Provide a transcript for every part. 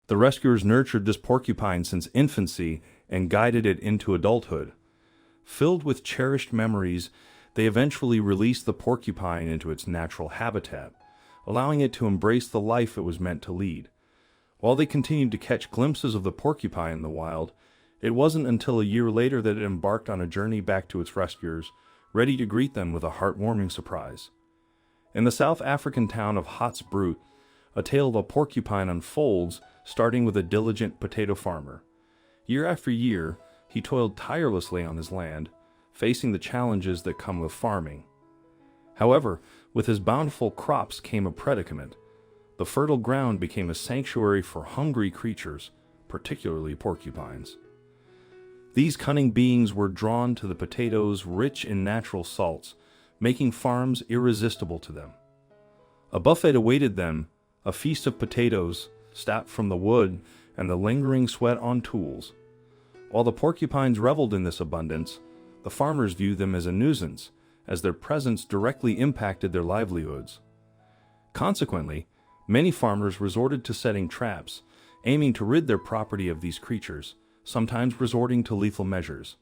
The rescuers nurtured this porcupine since infancy and guided it into adulthood. Filled with cherished memories, they eventually released the porcupine into its natural habitat, allowing it to embrace the life it was meant to lead. While they continued to catch glimpses of the porcupine in the wild, it wasn't until a year later that it embarked on a journey back to its rescuers, ready to greet them with a heartwarming surprise. In the South African town of Hotsbroek, a tale of a porcupine unfolds, starting with a diligent potato farmer. Year after year, he toiled tirelessly on his land, facing the challenges that come with farming. However, with his bountiful crops came a predicament. The fertile ground became a sanctuary for hungry creatures, particularly porcupines. These cunning beings were drawn to the potatoes rich in natural salts, making farms irresistible to them. A buffet awaited them, a feast of potatoes, stamped from the wood, and the lingering sweat on tools. While the porcupines reveled in this abundance, the farmers viewed them as a nuisance, as their presence directly impacted their livelihoods. Consequently, many farmers resorted to setting traps, aiming to rid their property of these creatures, sometimes resorting to lethal measures.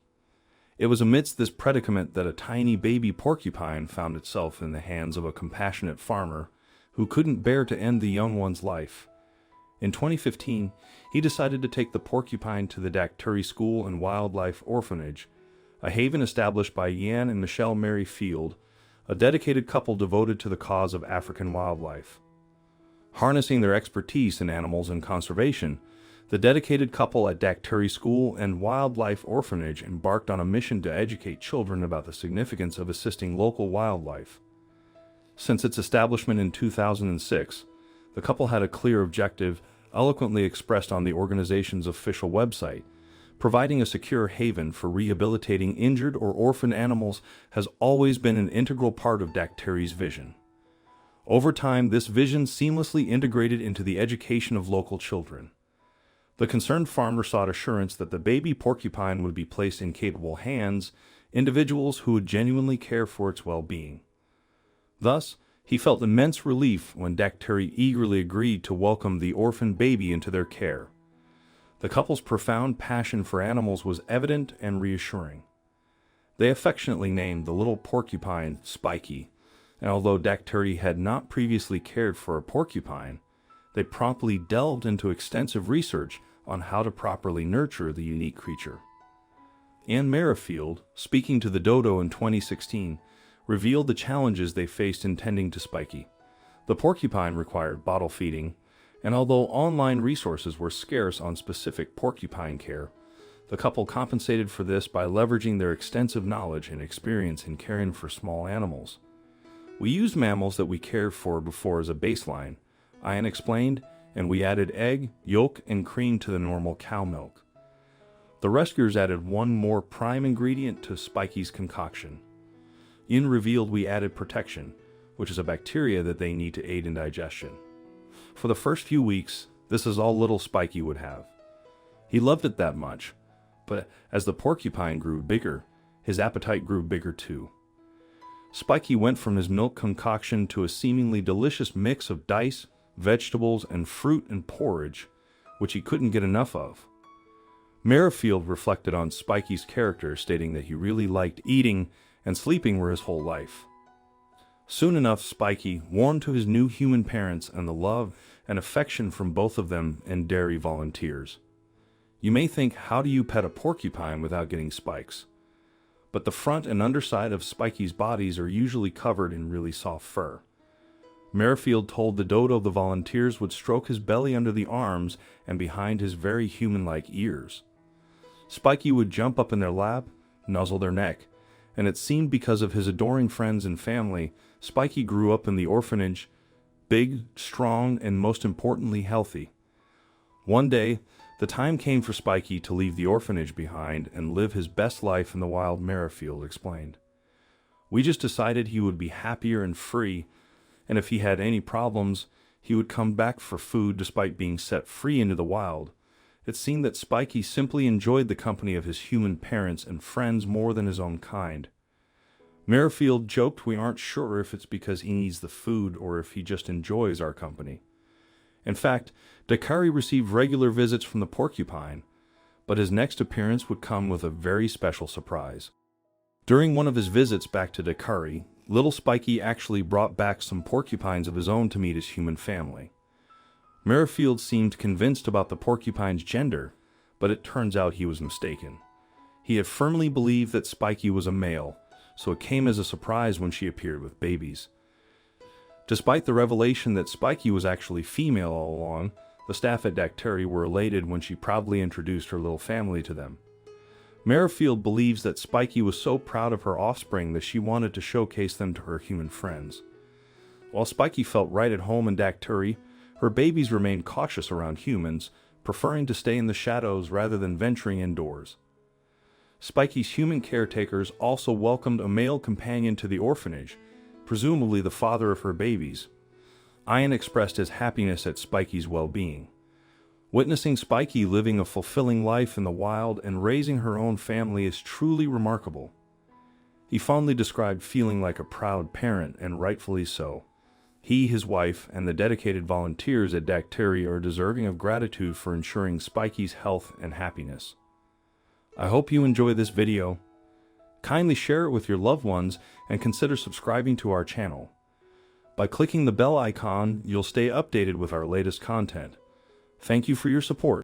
It was amidst this predicament that a tiny baby porcupine found itself in the hands of a compassionate farmer who couldn't bear to end the young one's life. In 2015, he decided to take the porcupine to the Daktari School and Wildlife Orphanage, a haven established by Jan and Michelle Mary Field, a dedicated couple devoted to the cause of African wildlife. Harnessing their expertise in animals and conservation, the dedicated couple at Daktari School and Wildlife Orphanage embarked on a mission to educate children about the significance of assisting local wildlife. Since its establishment in 2006, the couple had a clear objective, eloquently expressed on the organization's official website. Providing a secure haven for rehabilitating injured or orphaned animals has always been an integral part of Daktari's vision. Over time, this vision seamlessly integrated into the education of local children. The concerned farmer sought assurance that the baby porcupine would be placed in capable hands, individuals who would genuinely care for its well-being. Thus, he felt immense relief when Daktari eagerly agreed to welcome the orphaned baby into their care. The couple's profound passion for animals was evident and reassuring. They affectionately named the little porcupine Spiky, and although Daktari had not previously cared for a porcupine, they promptly delved into extensive research on how to properly nurture the unique creature. Anne Merrifield, speaking to the Dodo in 2016, revealed the challenges they faced in tending to Spiky. The porcupine required bottle feeding, and although online resources were scarce on specific porcupine care, the couple compensated for this by leveraging their extensive knowledge and experience in caring for small animals. "We used mammals that we cared for before as a baseline," Ian explained, "and we added egg, yolk, and cream to the normal cow milk." The rescuers added one more prime ingredient to Spiky's concoction. Ian revealed we added protection, which is a bacteria that they need to aid in digestion. For the first few weeks, this is all little Spiky would have. He loved it that much, but as the porcupine grew bigger, his appetite grew bigger too. Spiky went from his milk concoction to a seemingly delicious mix of dice, vegetables, and fruit and porridge, which he couldn't get enough of. Merrifield reflected on Spiky's character, stating that he really liked eating and sleeping were his whole life. Soon enough, Spiky warmed to his new human parents and the love and affection from both of them and dairy volunteers. You may think, how do you pet a porcupine without getting spikes? But the front and underside of Spiky's bodies are usually covered in really soft fur. Merrifield told the Dodo the volunteers would stroke his belly under the arms and behind his very human-like ears. Spiky would jump up in their lap, nuzzle their neck, and it seemed because of his adoring friends and family, Spiky grew up in the orphanage, big, strong, and most importantly, healthy. One day, the time came for Spiky to leave the orphanage behind and live his best life in the wild, Merrifield explained. "We just decided he would be happier and free, and if he had any problems, he would come back for food despite being set free into the wild. It seemed that Spiky simply enjoyed the company of his human parents and friends more than his own kind." Merrifield joked, "We aren't sure if it's because he needs the food or if he just enjoys our company. In fact, Dakari received regular visits from the porcupine, but his next appearance would come with a very special surprise. During one of his visits back to Dakari, little Spiky actually brought back some porcupines of his own to meet his human family. Merrifield seemed convinced about the porcupine's gender, but it turns out he was mistaken. He had firmly believed that Spiky was a male, so it came as a surprise when she appeared with babies. Despite the revelation that Spiky was actually female all along, the staff at Dakari were elated when she proudly introduced her little family to them. Merrifield believes that Spiky was so proud of her offspring that she wanted to showcase them to her human friends. While Spiky felt right at home in Dakari, her babies remained cautious around humans, preferring to stay in the shadows rather than venturing indoors. Spiky's human caretakers also welcomed a male companion to the orphanage, presumably the father of her babies. Ian expressed his happiness at Spiky's well-being. Witnessing Spiky living a fulfilling life in the wild and raising her own family is truly remarkable. He fondly described feeling like a proud parent, and rightfully so. He, his wife, and the dedicated volunteers at Dakari are deserving of gratitude for ensuring Spiky's health and happiness. I hope you enjoy this video. Kindly share it with your loved ones and consider subscribing to our channel. By clicking the bell icon, you'll stay updated with our latest content. Thank you for your support.